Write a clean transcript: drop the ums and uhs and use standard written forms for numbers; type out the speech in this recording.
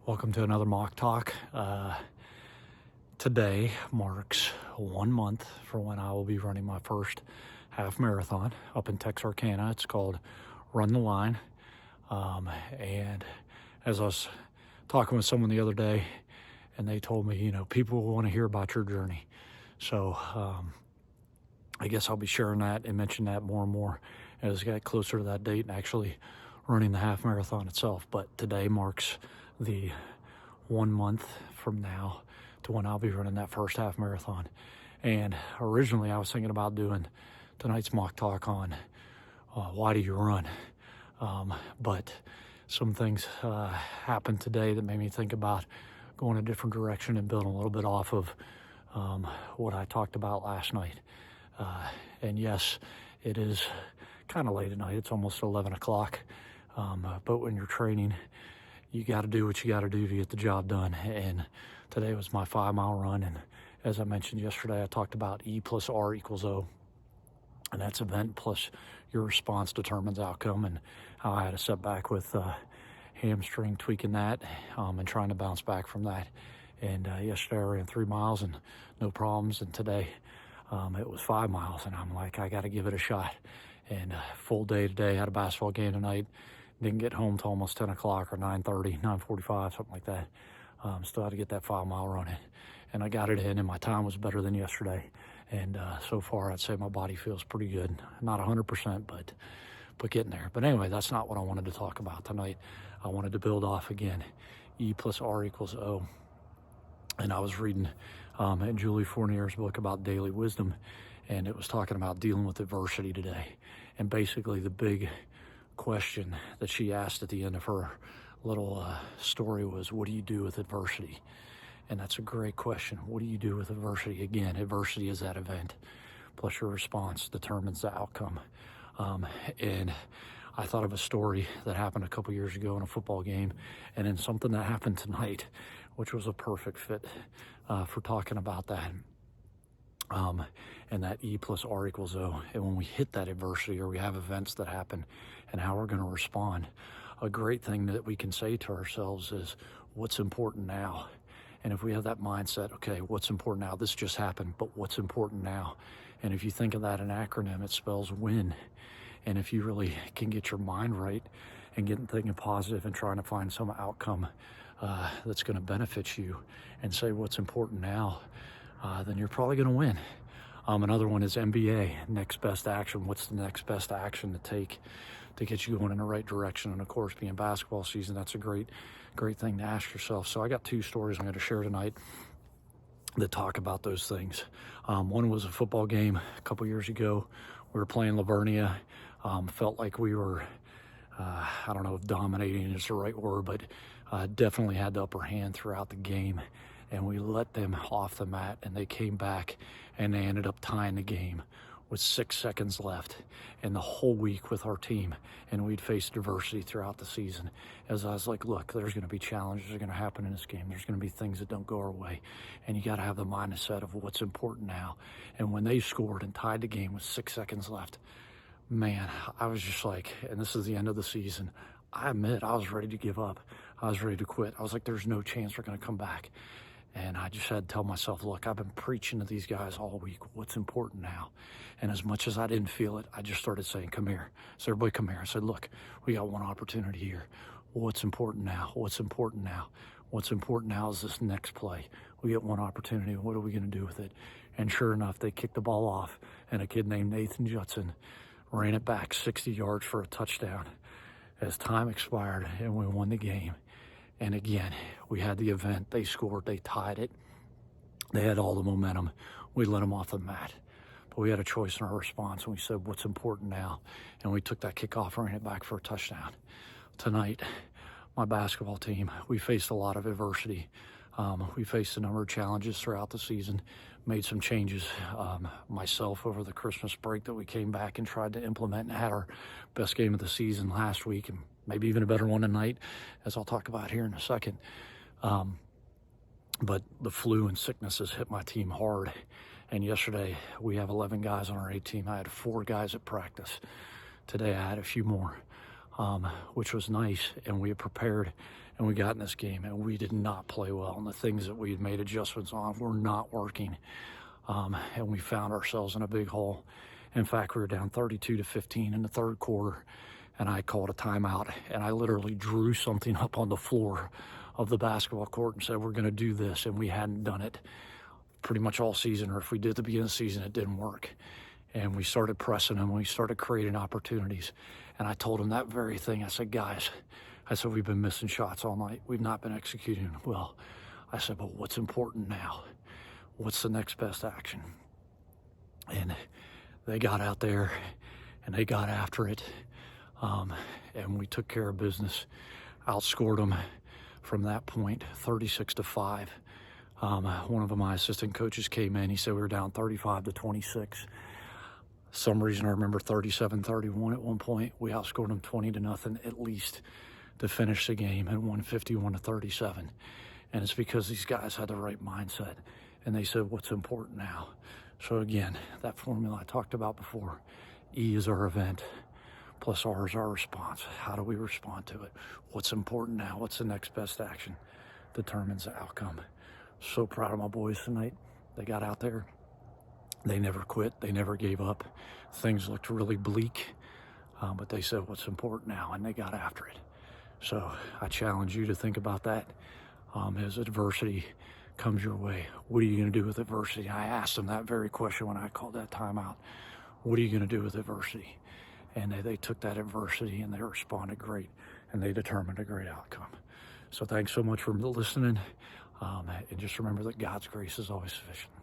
Welcome to another mock talk. Today marks 1 month for when I will be running my first half marathon up in Texarkana. It's called Run the Line. And as I was talking with someone the other day, and they told me, people want to hear about your journey. So I guess I'll be sharing that and mention that more and more as I get closer to that date and actually running the half marathon itself. But today marks the 1 month from now to when I'll be running that first half marathon. And originally I was thinking about doing tonight's mock talk on why do you run? But some things happened today that made me think about going a different direction and building a little bit off of what I talked about last night. And yes, it is kind of late at night. It's almost 11 o'clock. But when you're training, you got to do what you got to do to get the job done. And today was my 5-mile run. And as I mentioned yesterday, I talked about E+R=O. And that's event plus your response determines outcome, and how I had a setback with hamstring tweaking that and trying to bounce back from that. And yesterday I ran 3 miles and no problems. And today it was 5 miles, and I'm like, I got to give it a shot. And full day today. Had a basketball game tonight. Didn't get home till almost 10 o'clock or 9:30, 9:45, something like that. Still had to get that 5-mile run in. And I got it in, and my time was better than yesterday. And so far, I'd say my body feels pretty good. Not 100%, but getting there. But anyway, that's not what I wanted to talk about tonight. I wanted to build off again. E+R=O. And I was reading in Julie Fournier's book about daily wisdom, and it was talking about dealing with adversity today. And basically the big question that she asked at the end of her little story was, what do you do with adversity? And that's a great question. What do you do with adversity? Again, adversity is that event plus your response determines the outcome. And I thought of a story that happened a couple years ago in a football game, and then something that happened tonight, which was a perfect fit for talking about that. And that E+R=O. And when we hit that adversity, or we have events that happen, and how we're going to respond, a great thing that we can say to ourselves is, what's important now? And if we have that mindset, okay, what's important now? This just happened, but what's important now? And if you think of that in acronym, it spells win. And if you really can get your mind right and get thinking positive and trying to find some outcome that's going to benefit you, and say what's important now, then you're probably going to win. Another one is MBA, next best action. What's the next best action to take to get you going in the right direction? And of course, being basketball season, that's a great thing to ask yourself. So I got 2 stories I'm going to share tonight that talk about those things. One was a football game a couple years ago. We were playing Livernia. Felt like we were, I don't know if dominating is the right word, but definitely had the upper hand throughout the game. And we let them off the mat, and they came back, and they ended up tying the game with 6 seconds left in the whole week with our team. And we'd faced adversity throughout the season. As I was like, look, there's going to be challenges that are going to happen in this game. There's going to be things that don't go our way. And you got to have the mindset of what's important now. And when they scored and tied the game with 6 seconds left, man, I was just like, and this is the end of the season, I admit I was ready to give up. I was ready to quit. I was like, there's no chance we're going to come back. And I just had to tell myself, look, I've been preaching to these guys all week. What's important now? And as much as I didn't feel it, I just started saying, come here. So everybody come here. I said, look, we got one opportunity here. What's important now? What's important now? What's important now is this next play. We get one opportunity. What are we going to do with it? And sure enough, they kicked the ball off, and a kid named Nathan Judson ran it back 60 yards for a touchdown as time expired, and we won the game. And again, we had the event. They scored. They tied it. They had all the momentum. We let them off the mat. But we had a choice in our response, and we said, what's important now? And we took that kickoff and ran it back for a touchdown. Tonight, my basketball team, we faced a lot of adversity. We faced a number of challenges throughout the season, made some changes myself over the Christmas break that we came back and tried to implement, and had our best game of the season last week, and maybe even a better one tonight, as I'll talk about here in a second. But the flu and sicknesses hit my team hard. And yesterday, we have 11 guys on our A team. I had 4 guys at practice. Today, I had a few more, which was nice. And we had prepared and we got in this game, and we did not play well, and the things that we had made adjustments on were not working, and we found ourselves in a big hole. In fact, we were down 32-15 in the third quarter, and I called a timeout, and I literally drew something up on the floor of the basketball court and said, we're going to do this, and we hadn't done it pretty much all season, or if we did at the beginning of the season, it didn't work. And we started pressing them, we started creating opportunities, and I told them that very thing. I said, guys, we've been missing shots all night. We've not been executing well. I said, but what's important now? What's the next best action? And they got out there and they got after it. And we took care of business, outscored them from that point, 36-5. One of my assistant coaches came in. He said we were down 35-26. Some reason I remember 37-31 at one point. We outscored them 20-0 at least to finish the game and won 51-37. And it's because these guys had the right mindset. And they said, what's important now? So again, that formula I talked about before, E is our event, plus R is our response. How do we respond to it? What's important now? What's the next best action? Determines the outcome. So proud of my boys tonight. They got out there. They never quit. They never gave up. Things looked really bleak, but they said what's important now, and they got after it. So I challenge you to think about that as adversity comes your way. What are you going to do with adversity? I asked them that very question when I called that timeout. What are you going to do with adversity? And they took that adversity and they responded great, and they determined a great outcome. So thanks so much for listening, and just remember that God's grace is always sufficient.